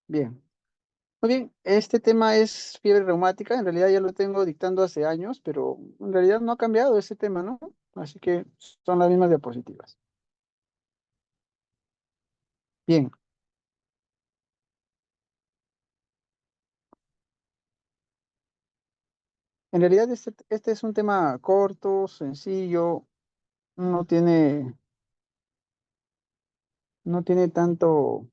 Bien. Muy bien, este tema es fiebre reumática. En realidad ya lo tengo dictando hace años, pero en realidad no ha cambiado ese tema, ¿no? Así que son las mismas diapositivas. Bien, en realidad este es un tema corto, sencillo, no tiene, no tiene tanto,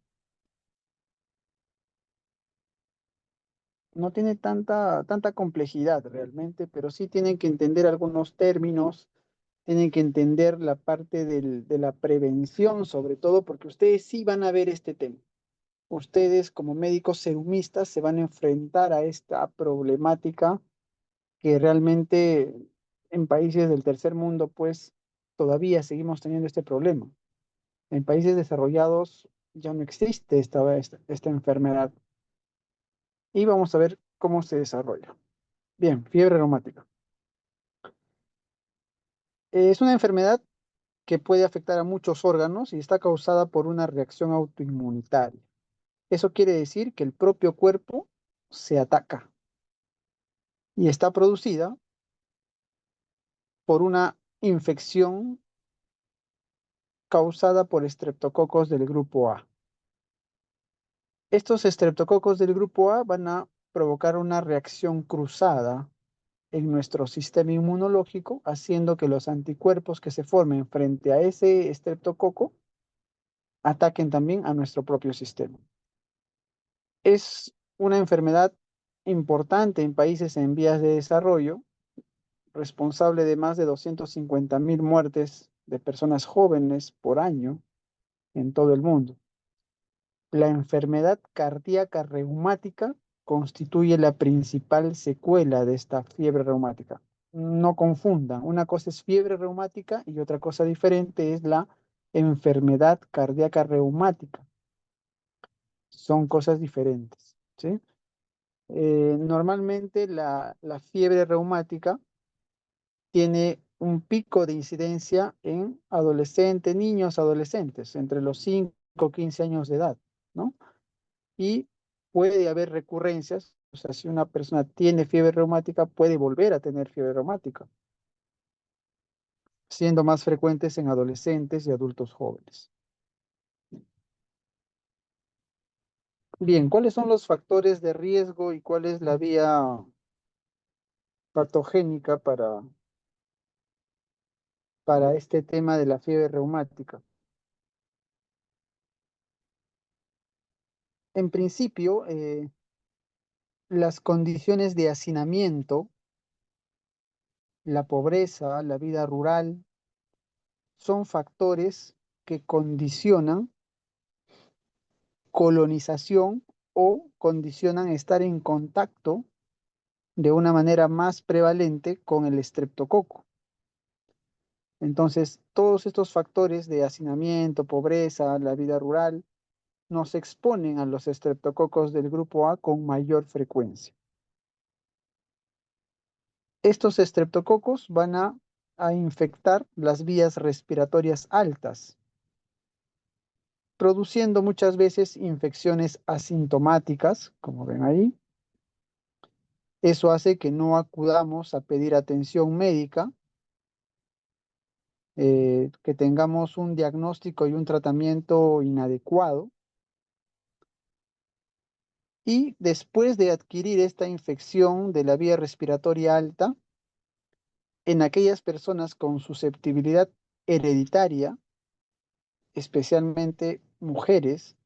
no tiene tanta complejidad realmente, pero sí tienen que entender algunos términos, tienen que entender la parte de la prevención, sobre todo, porque ustedes sí van a ver este tema. Ustedes como médicos serumistas se van a enfrentar a esta problemática que realmente en países del tercer mundo, pues todavía seguimos teniendo este problema. En países desarrollados ya no existe esta enfermedad y vamos a ver cómo se desarrolla. Bien, fiebre reumática. Es una enfermedad que puede afectar a muchos órganos y está causada por una reacción autoinmunitaria. Eso quiere decir que el propio cuerpo se ataca y está producida por una infección causada por estreptococos del grupo A. Estos estreptococos del grupo A van a provocar una reacción cruzada en nuestro sistema inmunológico, haciendo que los anticuerpos que se formen frente a ese estreptococo ataquen también a nuestro propio sistema. Es una enfermedad importante en países en vías de desarrollo, responsable de más de 250.000 muertes de personas jóvenes por año en todo el mundo. La enfermedad cardíaca reumática constituye la principal secuela de esta fiebre reumática. No confundan, una cosa es fiebre reumática y otra cosa diferente es la enfermedad cardíaca reumática. Son cosas diferentes, ¿sí? Normalmente la fiebre reumática tiene un pico de incidencia en adolescentes, niños, adolescentes, entre los 5 y 15 años de edad, ¿no? Y puede haber recurrencias, o sea, si una persona tiene fiebre reumática, puede volver a tener fiebre reumática, siendo más frecuentes en adolescentes y adultos jóvenes. Bien, ¿cuáles son los factores de riesgo y cuál es la vía patogénica para este tema de la fiebre reumática? En principio, las condiciones de hacinamiento, la pobreza, la vida rural, son factores que condicionan colonización o condicionan estar en contacto de una manera más prevalente con el estreptococo. Entonces, todos estos factores de hacinamiento, pobreza, la vida rural, nos exponen a los estreptococos del grupo A con mayor frecuencia. Estos estreptococos van a infectar las vías respiratorias altas, produciendo muchas veces infecciones asintomáticas, como ven ahí. Eso hace que no acudamos a pedir atención médica, que tengamos un diagnóstico y un tratamiento inadecuado. Y después de adquirir esta infección de la vía respiratoria alta, en aquellas personas con susceptibilidad hereditaria, especialmente mujeres,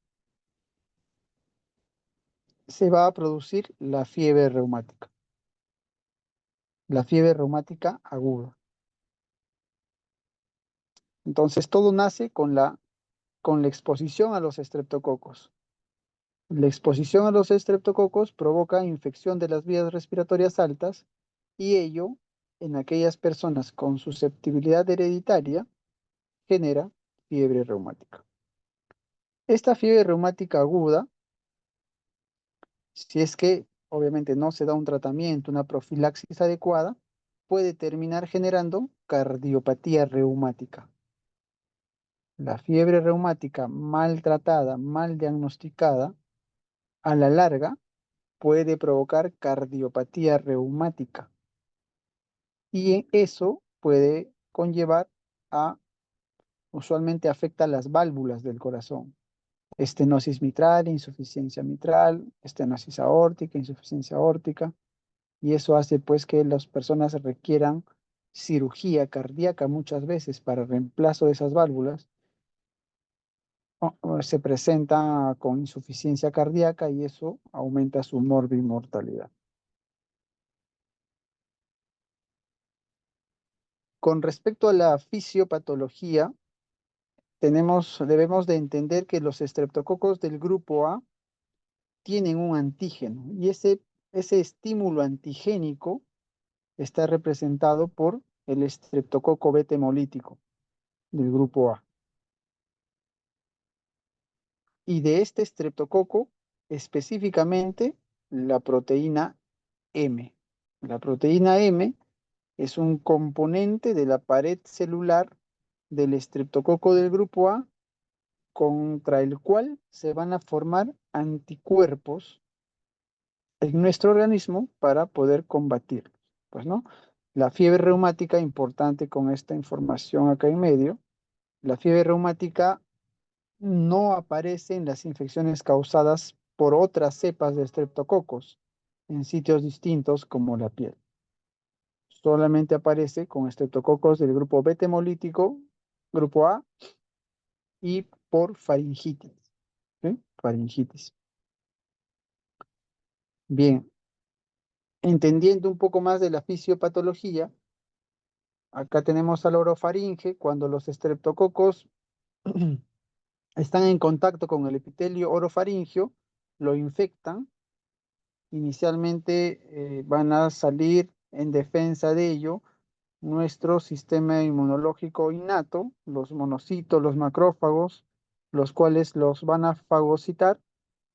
se va a producir la fiebre reumática aguda. Entonces, todo nace con la exposición a los estreptococos. La exposición a los estreptococos provoca infección de las vías respiratorias altas y ello, en aquellas personas con susceptibilidad hereditaria, genera fiebre reumática. Esta fiebre reumática aguda, si es que obviamente no se da un tratamiento, una profilaxis adecuada, puede terminar generando cardiopatía reumática. La fiebre reumática mal tratada, mal diagnosticada, a la larga puede provocar cardiopatía reumática y eso puede conllevar a, usualmente afecta las válvulas del corazón. Estenosis mitral, insuficiencia mitral, estenosis aórtica, insuficiencia aórtica, y eso hace pues que las personas requieran cirugía cardíaca muchas veces para reemplazo de esas válvulas, o se presenta con insuficiencia cardíaca y eso aumenta su mortalidad. Con respecto a la fisiopatología, debemos de entender que los estreptococos del grupo A tienen un antígeno y ese estímulo antigénico está representado por el estreptococo beta hemolítico del grupo A. Y de este estreptococo, específicamente la proteína M. La proteína M es un componente de la pared celular del estreptococo del grupo A contra el cual se van a formar anticuerpos en nuestro organismo para poder combatirlos. Pues, ¿no? La fiebre reumática, importante con esta información acá en medio, la fiebre reumática no aparece en las infecciones causadas por otras cepas de estreptococos en sitios distintos como la piel. Solamente aparece con estreptococos del grupo beta hemolítico, grupo A, y por faringitis. ¿Sí? Faringitis. Bien, entendiendo un poco más de la fisiopatología, acá tenemos al orofaringe, cuando los estreptococos están en contacto con el epitelio orofaringio, lo infectan. Inicialmente van a salir en defensa de ello nuestro sistema inmunológico innato, los monocitos, los macrófagos, los cuales los van a fagocitar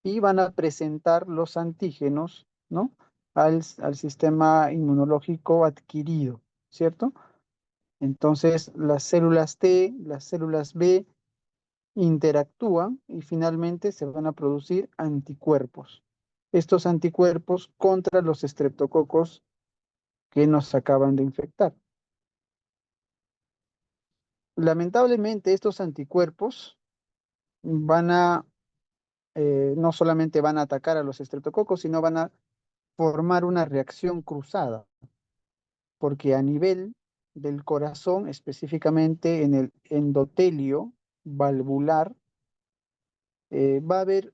y van a presentar los antígenos, ¿no? Al sistema inmunológico adquirido, ¿cierto? Entonces las células T, las células B interactúan y finalmente se van a producir anticuerpos. Estos anticuerpos contra los estreptococos que nos acaban de infectar. Lamentablemente estos anticuerpos van a, no solamente van a atacar a los estreptococos, sino van a formar una reacción cruzada, porque a nivel del corazón, específicamente en el endotelio valvular, va a haber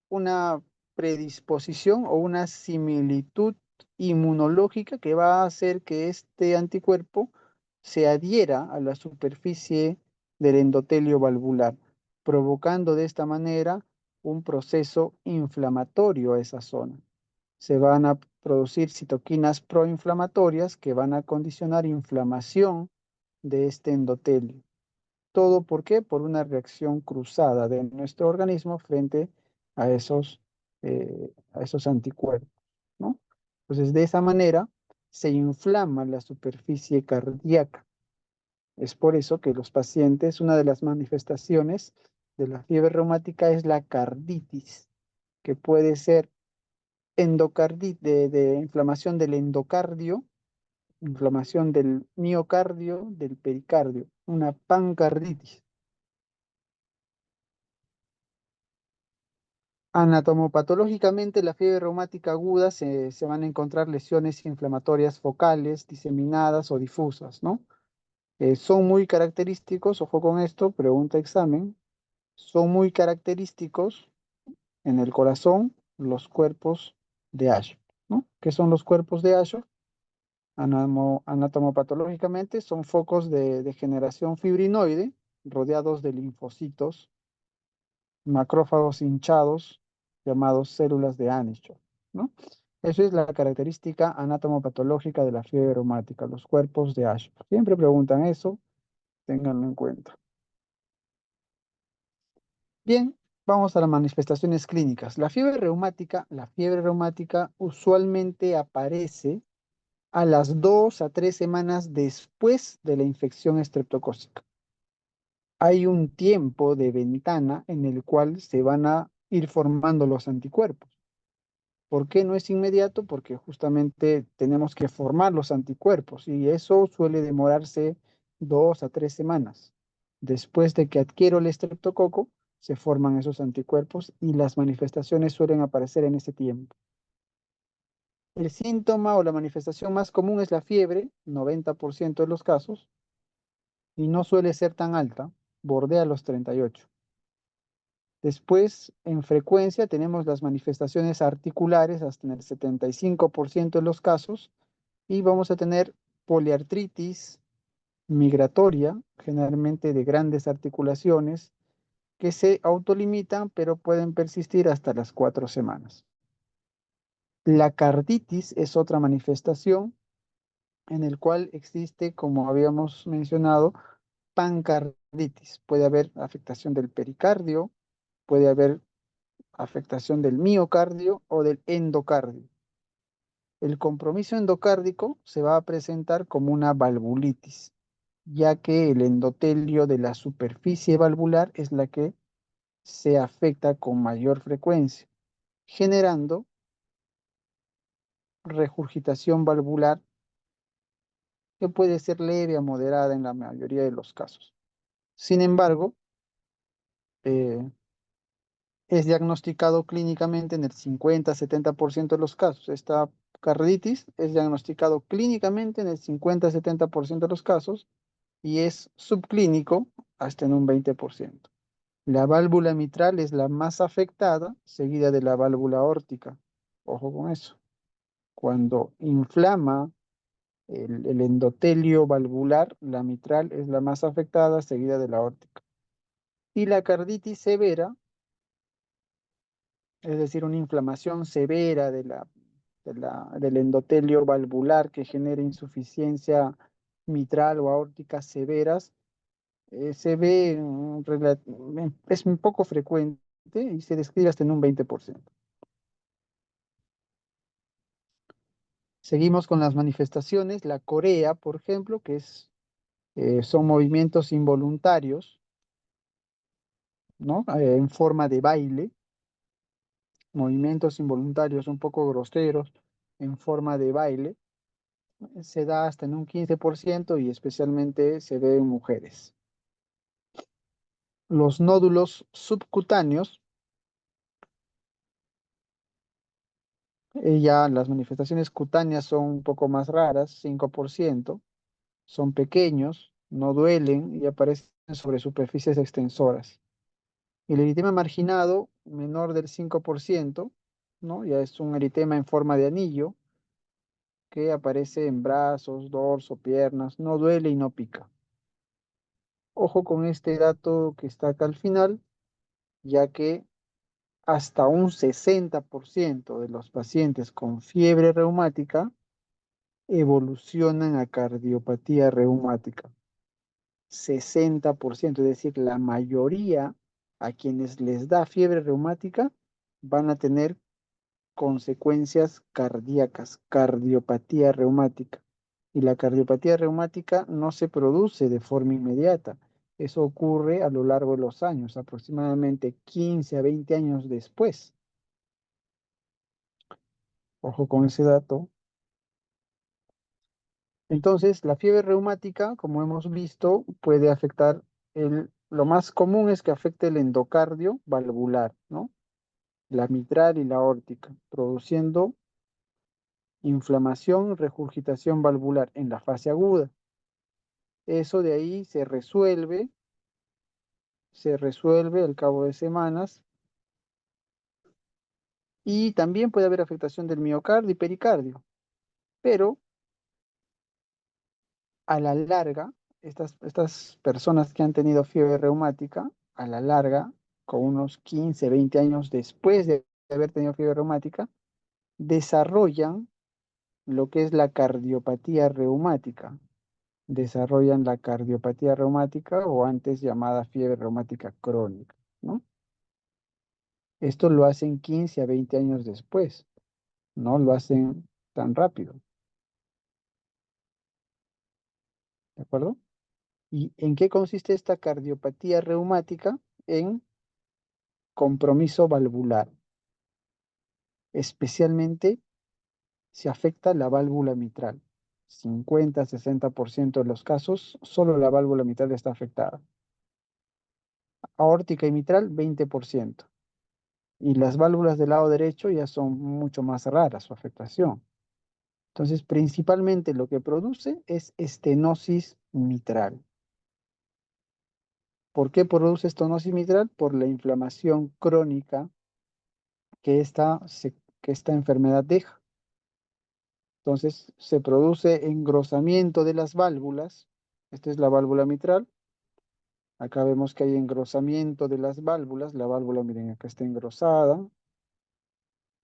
una predisposición o una similitud inmunológica que va a hacer que este anticuerpo se adhiera a la superficie del endotelio valvular, provocando de esta manera un proceso inflamatorio a esa zona. Se van a producir citoquinas proinflamatorias que van a condicionar inflamación de este endotelio. ¿Todo por qué? Por una reacción cruzada de nuestro organismo frente a esos anticuerpos, ¿no? Entonces, de esa manera se inflama la superficie cardíaca. Es por eso que los pacientes, una de las manifestaciones de la fiebre reumática es la carditis, que puede ser endocarditis, de inflamación del endocardio, inflamación del miocardio, del pericardio, una pancarditis. Anatomopatológicamente, la fiebre reumática aguda se van a encontrar lesiones inflamatorias focales, diseminadas o difusas, ¿no? Son muy característicos, ojo con esto, pregunta examen, son muy característicos en el corazón los cuerpos de Asher, ¿no? ¿Qué son los cuerpos de Asher? Anatomopatológicamente son focos de degeneración fibrinoide rodeados de linfocitos macrófagos hinchados llamados células de Anschutz, ¿no? Eso es la característica anatomopatológica de la fiebre reumática, los cuerpos de Ascher. Siempre preguntan eso, ténganlo en cuenta. Bien, vamos a las manifestaciones clínicas. La fiebre reumática usualmente aparece a las 2 a 3 semanas después de la infección estreptocócica. Hay un tiempo de ventana en el cual se van a ir formando los anticuerpos. ¿Por qué no es inmediato? Porque justamente tenemos que formar los anticuerpos y eso suele demorarse 2 a 3 semanas. Después de que adquiero el estreptococo, se forman esos anticuerpos y las manifestaciones suelen aparecer en ese tiempo. El síntoma o la manifestación más común es la fiebre, 90% de los casos, y no suele ser tan alta, bordea los 38. Después, en frecuencia, tenemos las manifestaciones articulares hasta en el 75% de los casos y vamos a tener poliartritis migratoria, generalmente de grandes articulaciones, que se autolimitan pero pueden persistir hasta las 4 semanas. La carditis es otra manifestación en el cual existe, como habíamos mencionado, pancarditis. Puede haber afectación del pericardio, puede haber afectación del miocardio o del endocardio. El compromiso endocárdico se va a presentar como una valvulitis, ya que el endotelio de la superficie valvular es la que se afecta con mayor frecuencia, generando regurgitación valvular que puede ser leve a moderada en la mayoría de los casos. Sin embargo, eh, es diagnosticado clínicamente en el 50-70% de los casos. Esta carditis es diagnosticado clínicamente en el 50-70% de los casos y es subclínico hasta en un 20%. La válvula mitral es la más afectada, seguida de la válvula aórtica. Ojo con eso. Cuando inflama el endotelio valvular, la mitral es la más afectada, seguida de la aórtica. Y la carditis severa, es decir, una inflamación severa del endotelio valvular que genera insuficiencia mitral o aórtica severas, se ve, es un poco frecuente y se describe hasta en un 20%. Seguimos con las manifestaciones. La corea, por ejemplo, son movimientos involuntarios, ¿no? En forma de baile, movimientos involuntarios un poco groseros en forma de baile. Se da hasta en un 15% y especialmente se ve en mujeres. Los nódulos subcutáneos, ya las manifestaciones cutáneas son un poco más raras, 5%, son pequeños, no duelen y aparecen sobre superficies extensoras. El eritema marginado, menor del 5%, ¿no? Ya es un eritema en forma de anillo que aparece en brazos, dorso, piernas, no duele y no pica. Ojo con este dato que está acá al final, ya que hasta un 60% de los pacientes con fiebre reumática evolucionan a cardiopatía reumática. 60%, es decir, la mayoría a quienes les da fiebre reumática van a tener consecuencias cardíacas, cardiopatía reumática. Y la cardiopatía reumática no se produce de forma inmediata. Eso ocurre a lo largo de los años, aproximadamente 15 a 20 años después. Ojo con ese dato. Entonces, la fiebre reumática, como hemos visto, puede afectar lo más común es que afecte el endocardio valvular, ¿no? La mitral y la aórtica, produciendo inflamación, regurgitación valvular en la fase aguda. Eso de ahí se resuelve al cabo de semanas y también puede haber afectación del miocardio y pericardio, pero a la larga, estas personas que han tenido fiebre reumática, a la larga, con unos 15, 20 años después de haber tenido fiebre reumática, desarrollan lo que es la cardiopatía reumática. Desarrollan la cardiopatía reumática o antes llamada fiebre reumática crónica, ¿no? Esto lo hacen 15 a 20 años después, no lo hacen tan rápido, ¿de acuerdo? ¿Y en qué consiste esta cardiopatía reumática? En compromiso valvular, especialmente si afecta la válvula mitral. 50-60% de los casos, solo la válvula mitral está afectada. Aórtica y mitral, 20%. Y las válvulas del lado derecho ya son mucho más raras su afectación. Entonces, principalmente lo que produce es estenosis mitral. ¿Por qué produce estenosis mitral? Por la inflamación crónica que que esta enfermedad deja. Entonces, se produce engrosamiento de las válvulas. Esta es la válvula mitral. Acá vemos que hay engrosamiento de las válvulas. La válvula, miren, acá está engrosada.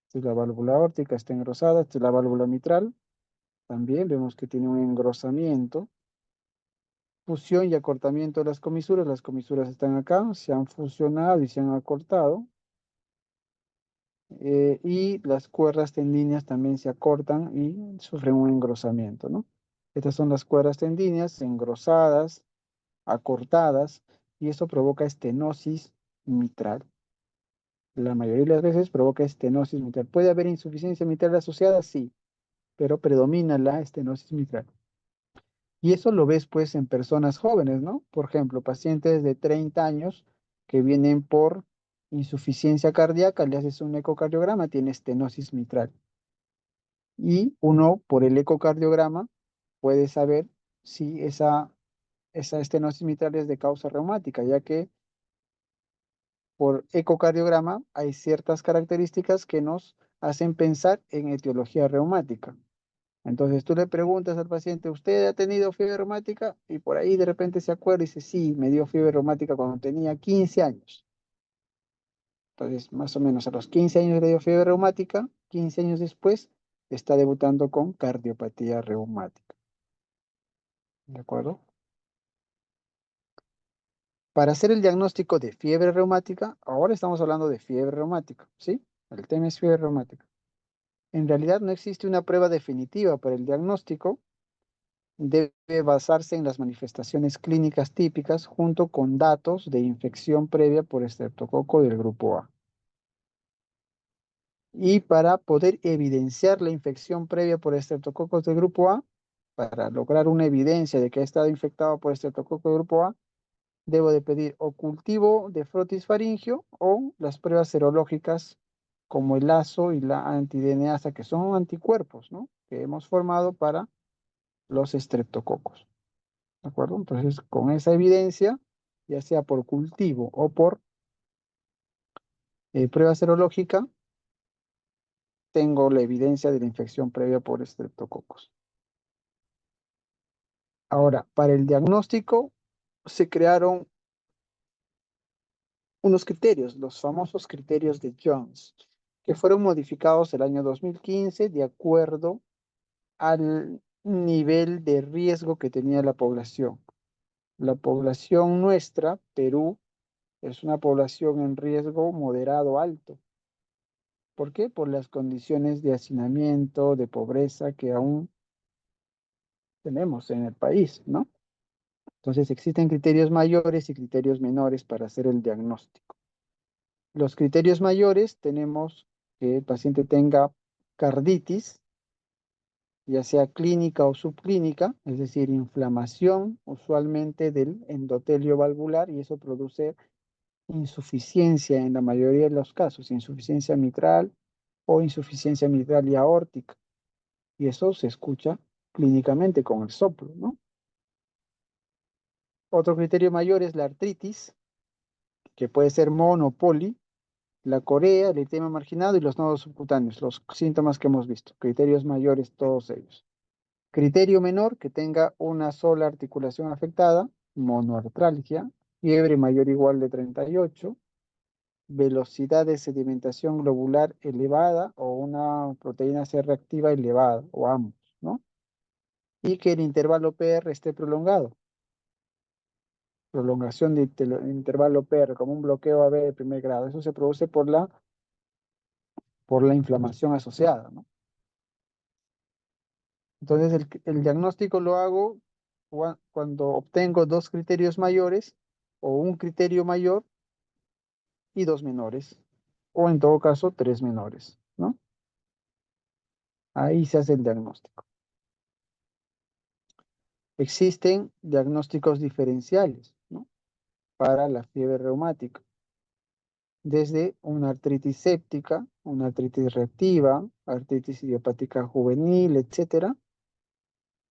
Esta es la válvula aórtica, está engrosada. Esta es la válvula mitral. También vemos que tiene un engrosamiento. Fusión y acortamiento de las comisuras. Las comisuras están acá, se han fusionado y se han acortado. Y las cuerdas tendíneas también se acortan y sufren un engrosamiento, ¿no? Estas son las cuerdas tendíneas engrosadas, acortadas, y eso provoca estenosis mitral. La mayoría de las veces provoca estenosis mitral. ¿Puede haber insuficiencia mitral asociada? Sí, pero predomina la estenosis mitral. Y eso lo ves pues en personas jóvenes, ¿no? Por ejemplo, pacientes de 30 años que vienen por insuficiencia cardíaca, le haces un ecocardiograma, tiene estenosis mitral. Y uno, por el ecocardiograma, puede saber si esa estenosis mitral es de causa reumática, ya que por ecocardiograma hay ciertas características que nos hacen pensar en etiología reumática. Entonces tú le preguntas al paciente, ¿usted ha tenido fiebre reumática? Y por ahí de repente se acuerda y dice, sí, me dio fiebre reumática cuando tenía 15 años. Entonces, más o menos a los 15 años le dio fiebre reumática, 15 años después está debutando con cardiopatía reumática. ¿De acuerdo? Para hacer el diagnóstico de fiebre reumática, ahora estamos hablando de fiebre reumática, ¿sí? El tema es fiebre reumática. En realidad no existe una prueba definitiva para el diagnóstico. Debe basarse en las manifestaciones clínicas típicas junto con datos de infección previa por estreptococo del grupo A. Y para poder evidenciar la infección previa por estreptococos del grupo A, para lograr una evidencia de que ha estado infectado por estreptococo del grupo A, debo de pedir o cultivo de frotis faringio o las pruebas serológicas como el ASO y la antiDNasa, que son anticuerpos, ¿no? Que hemos formado para los estreptococos. ¿De acuerdo? Entonces, con esa evidencia, ya sea por cultivo o por prueba serológica, tengo la evidencia de la infección previa por estreptococos. Ahora, para el diagnóstico se crearon unos criterios, los famosos criterios de Jones, que fueron modificados el año 2015 de acuerdo al nivel de riesgo que tenía la población. La población nuestra, Perú, es una población en riesgo moderado alto. ¿Por qué? Por las condiciones de hacinamiento, de pobreza que aún tenemos en el país, ¿no? Entonces existen criterios mayores y criterios menores para hacer el diagnóstico. Los criterios mayores tenemos que el paciente tenga carditis, ya sea clínica o subclínica, es decir, inflamación usualmente del endotelio valvular y eso produce insuficiencia en la mayoría de los casos, insuficiencia mitral o insuficiencia mitral y aórtica. Y eso se escucha clínicamente con el soplo, ¿no? Otro criterio mayor es la artritis, que puede ser mono o poli, la corea, el eritema marginado y los nodos subcutáneos, los síntomas que hemos visto. Criterios mayores todos ellos. Criterio menor, que tenga una sola articulación afectada, monoartralgia, fiebre mayor o igual de 38, velocidad de sedimentación globular elevada o una proteína C reactiva elevada, o ambos, ¿no? Y que el intervalo PR esté prolongado. Prolongación de intervalo PR, como un bloqueo AB de primer grado. Eso se produce por la inflamación asociada, ¿no? Entonces, el diagnóstico lo hago cuando obtengo dos criterios mayores o un criterio mayor y dos menores, o en todo caso, tres menores, ¿no? Ahí se hace el diagnóstico. Existen diagnósticos diferenciales, ¿no? Para la fiebre reumática, desde una artritis séptica, una artritis reactiva, artritis idiopática juvenil, etcétera,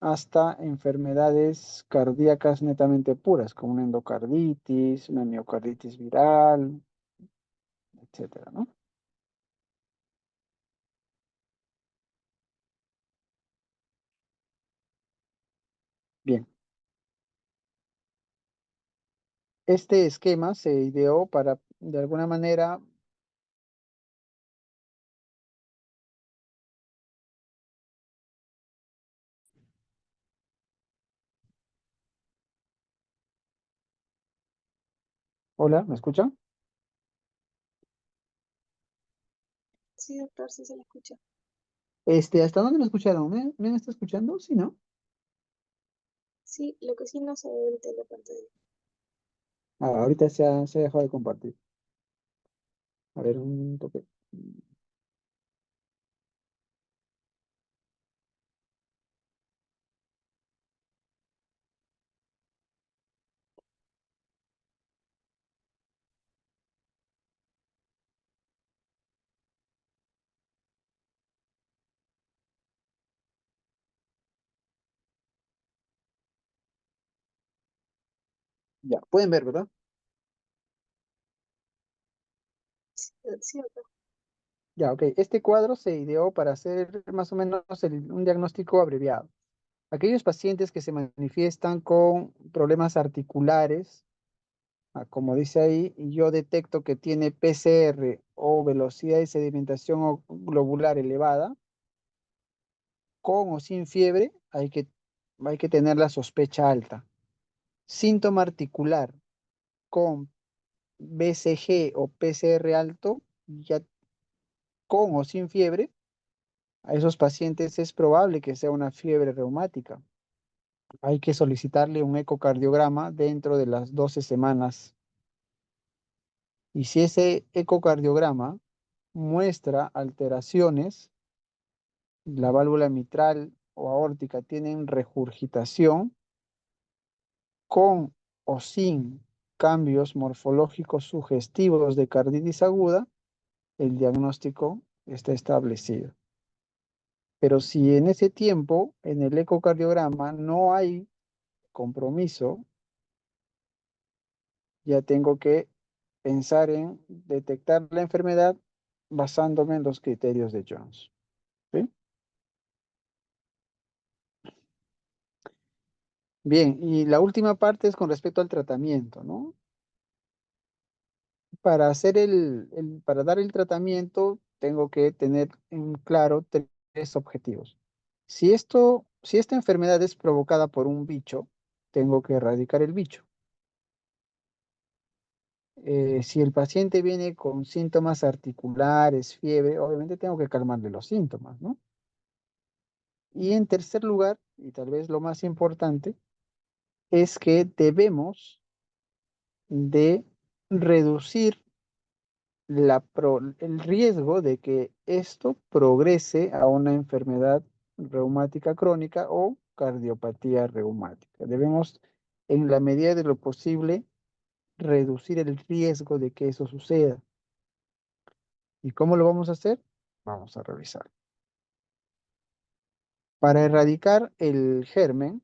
hasta enfermedades cardíacas netamente puras, como una endocarditis, una miocarditis viral, etcétera, ¿no? Bien, este esquema se ideó para, de alguna manera, hola, ¿me escuchan? Sí, doctor, sí se le escucha. ¿Hasta dónde me escucharon? ¿Me está escuchando? Sí, ¿no? Sí, lo que sí no se ve ahorita en la pantalla. Ah, ahorita se ha dejado de compartir. A ver, un toque. Ya, pueden ver, ¿verdad? Sí, sí, doctor. Ya, ok. Este cuadro se ideó para hacer más o menos un diagnóstico abreviado. Aquellos pacientes que se manifiestan con problemas articulares, como dice ahí, y yo detecto que tiene PCR o velocidad de sedimentación globular elevada, con o sin fiebre, hay que tener la sospecha alta. Síntoma articular con BCG o PCR alto, ya con o sin fiebre, a esos pacientes es probable que sea una fiebre reumática. Hay que solicitarle un ecocardiograma dentro de las 12 semanas. Y si ese ecocardiograma muestra alteraciones, la válvula mitral o aórtica tienen regurgitación, con o sin cambios morfológicos sugestivos de carditis aguda, el diagnóstico está establecido. Pero si en ese tiempo, en el ecocardiograma, no hay compromiso, ya tengo que pensar en detectar la enfermedad basándome en los criterios de Jones. ¿Sí? Bien, y la última parte es con respecto al tratamiento, ¿no? Para hacer para dar el tratamiento, tengo que tener en claro tres objetivos. Si esta enfermedad es provocada por un bicho, tengo que erradicar el bicho. Si el paciente viene con síntomas articulares, fiebre, obviamente tengo que calmarle los síntomas, ¿no? Y en tercer lugar, y tal vez lo más importante, es que debemos de reducir el riesgo de que esto progrese a una enfermedad reumática crónica o cardiopatía reumática. Debemos, en la medida de lo posible, reducir el riesgo de que eso suceda. ¿Y cómo lo vamos a hacer? Vamos a revisar. Para erradicar el germen,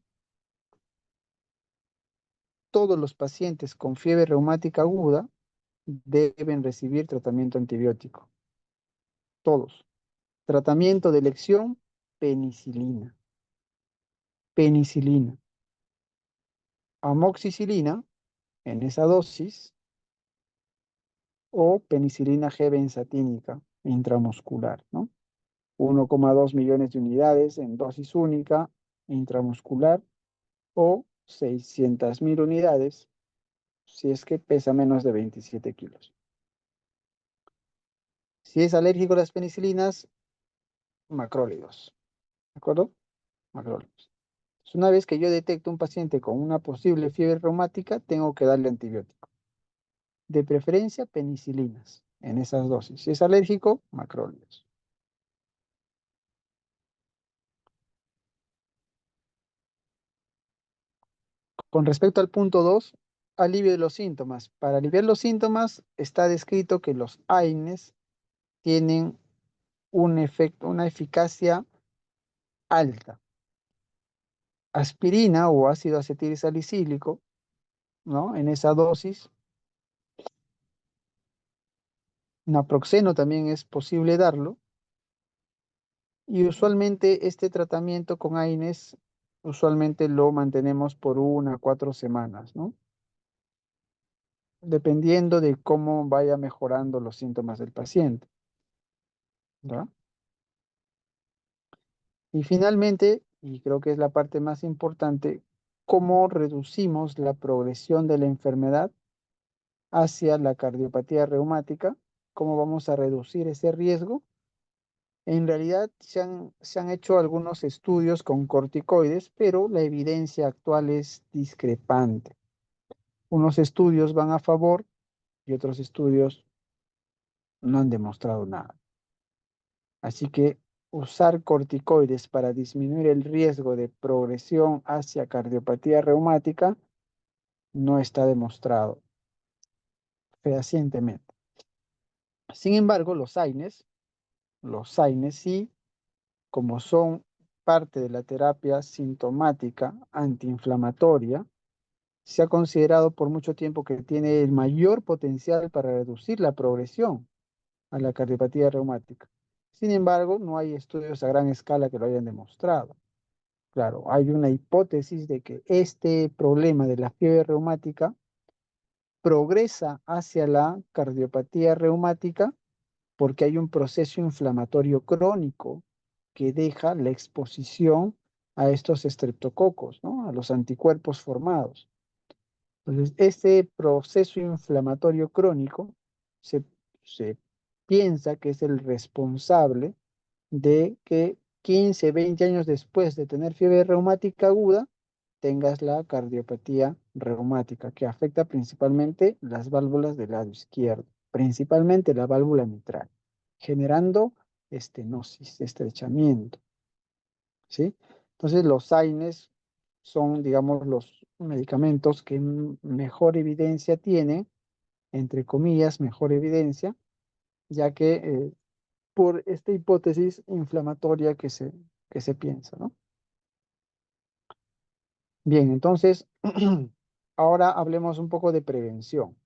todos los pacientes con fiebre reumática aguda deben recibir tratamiento antibiótico. Todos. Tratamiento de elección, penicilina. Penicilina. Amoxicilina en esa dosis o penicilina G benzatínica intramuscular, ¿no? 1,2 millones de unidades en dosis única intramuscular o 600.000 unidades si es que pesa menos de 27 kilos. Si es alérgico a las penicilinas, macrólidos, ¿de acuerdo? Macrólidos. Entonces, una vez que yo detecto un paciente con una posible fiebre reumática, tengo que darle antibiótico. de preferencia penicilinas en esas dosis. Si es alérgico, macrólidos. Con respecto al punto 2, alivio de los síntomas. Para aliviar los síntomas está descrito que los AINES tienen un efecto, una eficacia alta. Aspirina o ácido acetilsalicílico, ¿no? En esa dosis. Naproxeno también es posible darlo. Y usualmente este tratamiento con AINES, usualmente lo mantenemos por 1 a 4 semanas, ¿no? Dependiendo de cómo vaya mejorando los síntomas del paciente, ¿ya? Y finalmente, y creo que es la parte más importante, cómo reducimos la progresión de la enfermedad hacia la cardiopatía reumática, cómo vamos a reducir ese riesgo. En realidad se han hecho algunos estudios con corticoides, pero la evidencia actual es discrepante. Unos estudios van a favor y otros estudios no han demostrado nada. Así que usar corticoides para disminuir el riesgo de progresión hacia cardiopatía reumática no está demostrado fehacientemente. Sin embargo, los AINES sí, como son parte de la terapia sintomática antiinflamatoria, se ha considerado por mucho tiempo que tiene el mayor potencial para reducir la progresión a la cardiopatía reumática. Sin embargo, no hay estudios a gran escala que lo hayan demostrado. Claro, hay una hipótesis de que este problema de la fiebre reumática progresa hacia la cardiopatía reumática porque hay un proceso inflamatorio crónico que deja la exposición a estos estreptococos, ¿no? A los anticuerpos formados. Entonces, este proceso inflamatorio crónico se, se piensa que es el responsable de que 15, 20 años después de tener fiebre reumática aguda, tengas la cardiopatía reumática, que afecta principalmente las válvulas del lado izquierdo, principalmente la válvula mitral, generando estenosis, estrechamiento, ¿sí? Entonces, los AINES son, digamos, los medicamentos que mejor evidencia tienen, entre comillas, mejor evidencia, ya que por esta hipótesis inflamatoria que se piensa, ¿no? Bien, entonces, ahora hablemos un poco de prevención.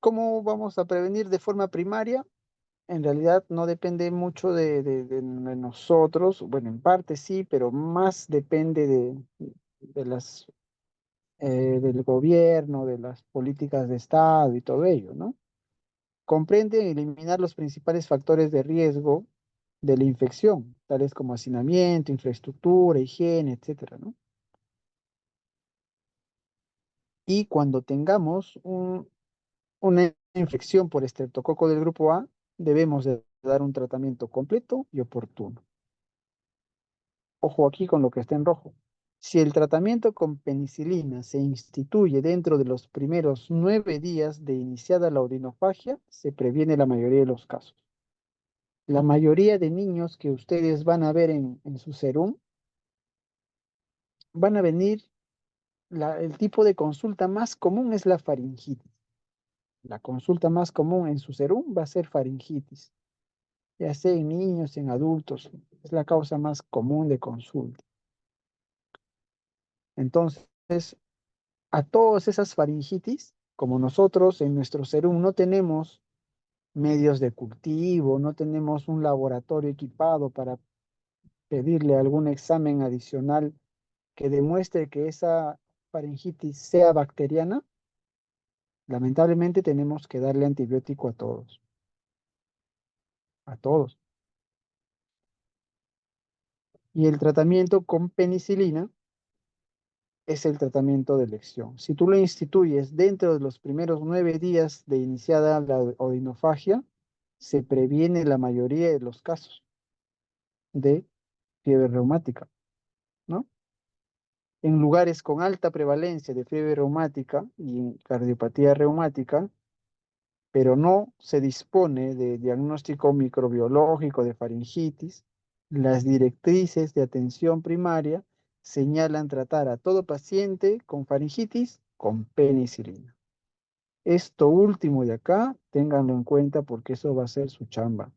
¿Cómo vamos a prevenir de forma primaria? En realidad no depende mucho de nosotros, bueno, en parte sí, pero más depende de del gobierno, de las políticas de Estado y todo ello, ¿no? Comprende eliminar los principales factores de riesgo de la infección, tales como hacinamiento, infraestructura, higiene, etcétera, ¿no? Y cuando tengamos una infección por estreptococo del grupo A, debemos de dar un tratamiento completo y oportuno. Ojo aquí con lo que está en rojo. Si el tratamiento con penicilina se instituye dentro de los primeros 9 días de iniciada la odinofagia, se previene la mayoría de los casos. La mayoría de niños que ustedes van a ver en su serum van a venir, el tipo de consulta más común es la faringitis. La consulta más común en su serum va a ser faringitis, ya sea en niños, en adultos, es la causa más común de consulta. Entonces, a todas esas faringitis, como nosotros en nuestro serum no tenemos medios de cultivo, no tenemos un laboratorio equipado para pedirle algún examen adicional que demuestre que esa faringitis sea bacteriana, lamentablemente tenemos que darle antibiótico a todos. Y el tratamiento con penicilina es el tratamiento de elección. Si tú lo instituyes dentro de los primeros 9 días de iniciada la odinofagia, se previene la mayoría de los casos de fiebre reumática, ¿no? En lugares con alta prevalencia de fiebre reumática y cardiopatía reumática, pero no se dispone de diagnóstico microbiológico de faringitis, las directrices de atención primaria señalan tratar a todo paciente con faringitis con penicilina. Esto último de acá, ténganlo en cuenta porque eso va a ser su chamba.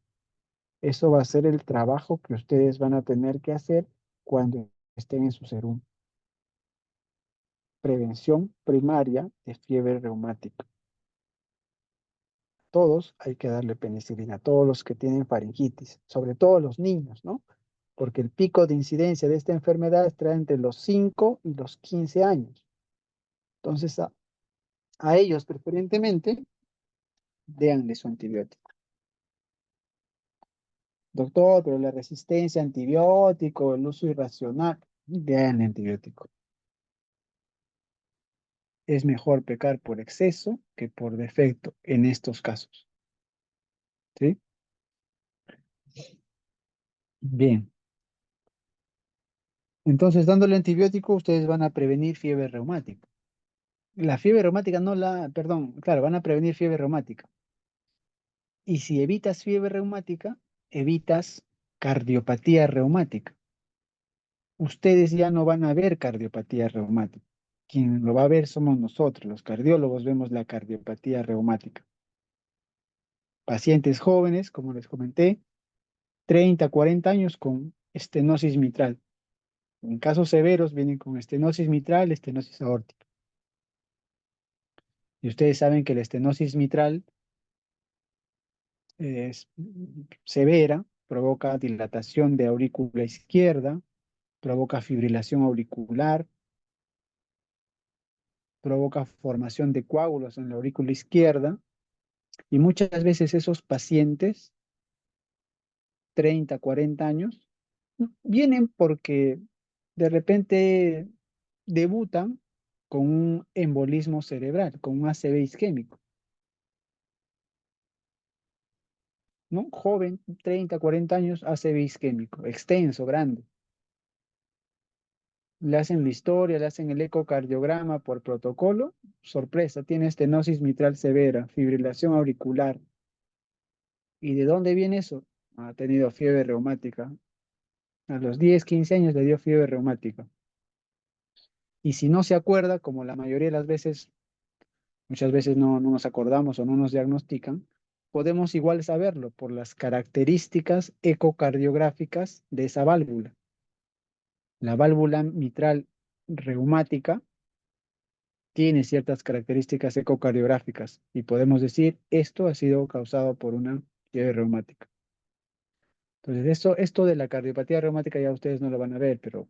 Eso va a ser el trabajo que ustedes van a tener que hacer cuando estén en su serum. Prevención primaria de fiebre reumática. Todos hay que darle penicilina, todos los que tienen faringitis, sobre todo los niños, ¿no? Porque el pico de incidencia de esta enfermedad está entre los 5 y los 15 años. Entonces, a ellos preferentemente, déanle su antibiótico. Doctor, pero la resistencia a antibiótico, el uso irracional, déanle antibiótico. Es mejor pecar por exceso que por defecto en estos casos. ¿Sí? Bien. Entonces, dándole antibiótico, ustedes van a prevenir fiebre reumática. La fiebre reumática no la, perdón, claro, van a prevenir fiebre reumática. Y si evitas fiebre reumática, evitas cardiopatía reumática. Ustedes ya no van a ver cardiopatía reumática. Quien lo va a ver somos nosotros, los cardiólogos vemos la cardiopatía reumática. Pacientes jóvenes, como les comenté, 30, 40 años con estenosis mitral. En casos severos vienen con estenosis mitral, estenosis aórtica. Y ustedes saben que la estenosis mitral es severa, provoca dilatación de aurícula izquierda, provoca fibrilación auricular, provoca formación de coágulos en la aurícula izquierda y muchas veces esos pacientes, 30, 40 años, vienen porque de repente debutan con un embolismo cerebral, con un ACV isquémico, ¿no? Joven, 30, 40 años, ACV isquémico, extenso, grande. Le hacen la historia, le hacen el ecocardiograma por protocolo. Sorpresa, tiene estenosis mitral severa, fibrilación auricular. ¿Y de dónde viene eso? Ha tenido fiebre reumática. A los 10, 15 años le dio fiebre reumática. Y si no se acuerda, como la mayoría de las veces, muchas veces no nos acordamos o no nos diagnostican, podemos igual saberlo por las características ecocardiográficas de esa válvula. La válvula mitral reumática tiene ciertas características ecocardiográficas y podemos decir esto ha sido causado por una fiebre reumática. Entonces, esto de la cardiopatía reumática ya ustedes no lo van a ver, pero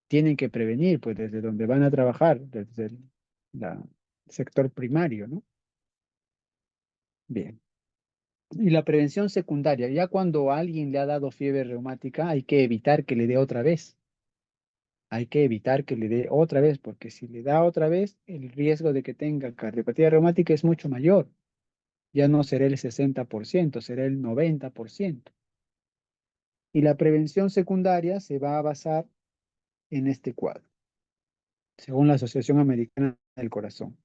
tienen que prevenir, pues desde donde van a trabajar, desde el sector primario, ¿no? Bien. Y la prevención secundaria, ya cuando a alguien le ha dado fiebre reumática, hay que evitar que le dé otra vez. Hay que evitar que le dé otra vez, porque si le da otra vez, el riesgo de que tenga cardiopatía reumática es mucho mayor. Ya no será el 60%, será el 90%. Y la prevención secundaria se va a basar en este cuadro, según la Asociación Americana del Corazón.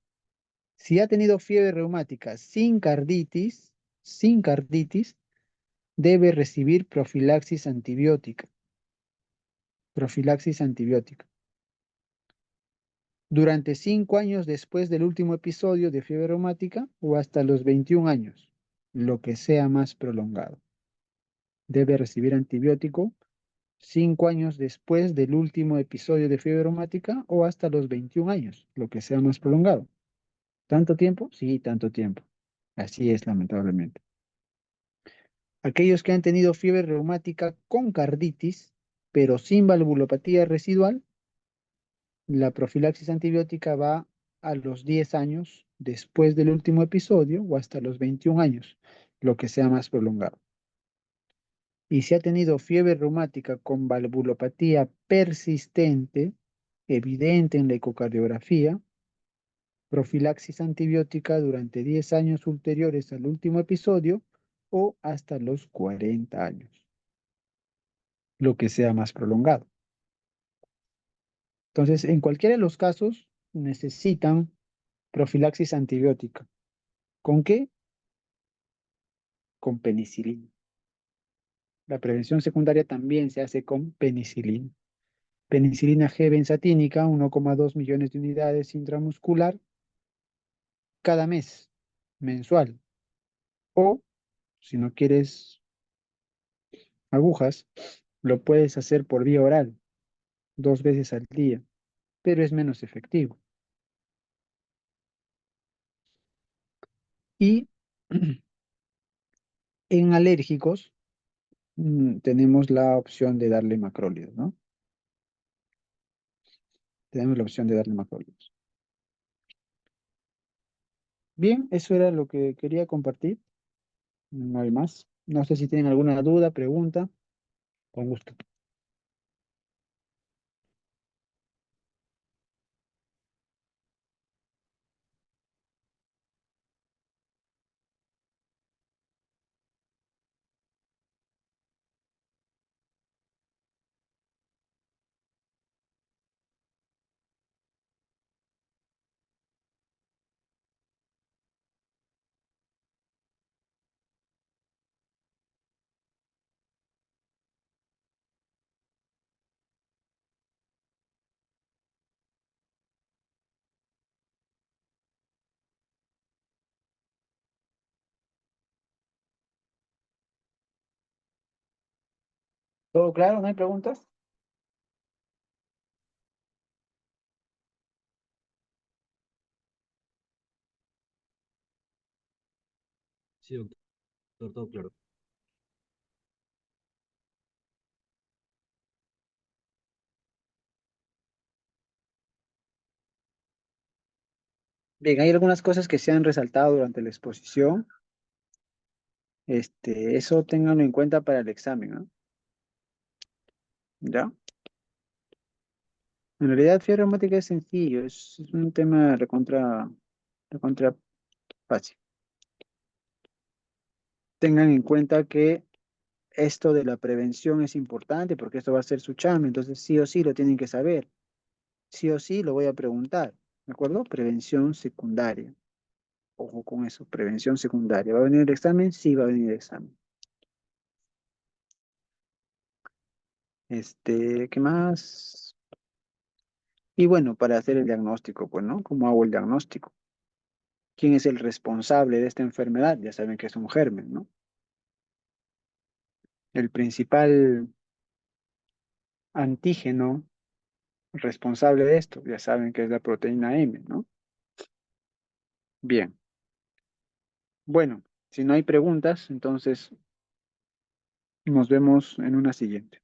Si ha tenido fiebre reumática sin carditis, debe recibir profilaxis antibiótica. Profilaxis antibiótica. Durante 5 años después del último episodio de fiebre reumática o hasta los 21 años, lo que sea más prolongado. Debe recibir antibiótico 5 años después del último episodio de fiebre reumática o hasta los 21 años, lo que sea más prolongado. ¿Tanto tiempo? Sí, tanto tiempo. Así es, lamentablemente. Aquellos que han tenido fiebre reumática con carditis, pero sin valvulopatía residual, la profilaxis antibiótica va a los 10 años después del último episodio o hasta los 21 años, lo que sea más prolongado. Y si ha tenido fiebre reumática con valvulopatía persistente, evidente en la ecocardiografía, profilaxis antibiótica durante 10 años ulteriores al último episodio o hasta los 40 años, lo que sea más prolongado. Entonces, en cualquiera de los casos, necesitan profilaxis antibiótica. ¿Con qué? Con penicilina. La prevención secundaria también se hace con penicilina. Penicilina G benzatínica, 1,2 millones de unidades intramuscular cada mes, mensual. O, si no quieres agujas, lo puedes hacer por vía oral, 2 veces al día, pero es menos efectivo. Y en alérgicos tenemos la opción de darle macrólidos, ¿no? Tenemos la opción de darle macrólidos. Bien, eso era lo que quería compartir. No hay más. No sé si tienen alguna duda, pregunta. Con gusto. ¿Todo claro? ¿No hay preguntas? Sí, doctor, todo claro. Bien, hay algunas cosas que se han resaltado durante la exposición. Eso ténganlo en cuenta para el examen, ¿no? ¿Ya? En realidad, fiebre reumática es sencillo, es un tema recontra fácil. Tengan en cuenta que esto de la prevención es importante porque esto va a ser su chamba, entonces sí o sí lo tienen que saber. Sí o sí lo voy a preguntar, ¿de acuerdo? Prevención secundaria. Ojo con eso, prevención secundaria. ¿Va a venir el examen? Sí, va a venir el examen. ¿Qué más? Y bueno, para hacer el diagnóstico, pues, ¿no? ¿Cómo hago el diagnóstico? ¿Quién es el responsable de esta enfermedad? Ya saben que es un germen, ¿no? El principal antígeno responsable de esto, ya saben que es la proteína M, ¿no? Bien. Bueno, si no hay preguntas, entonces nos vemos en una siguiente.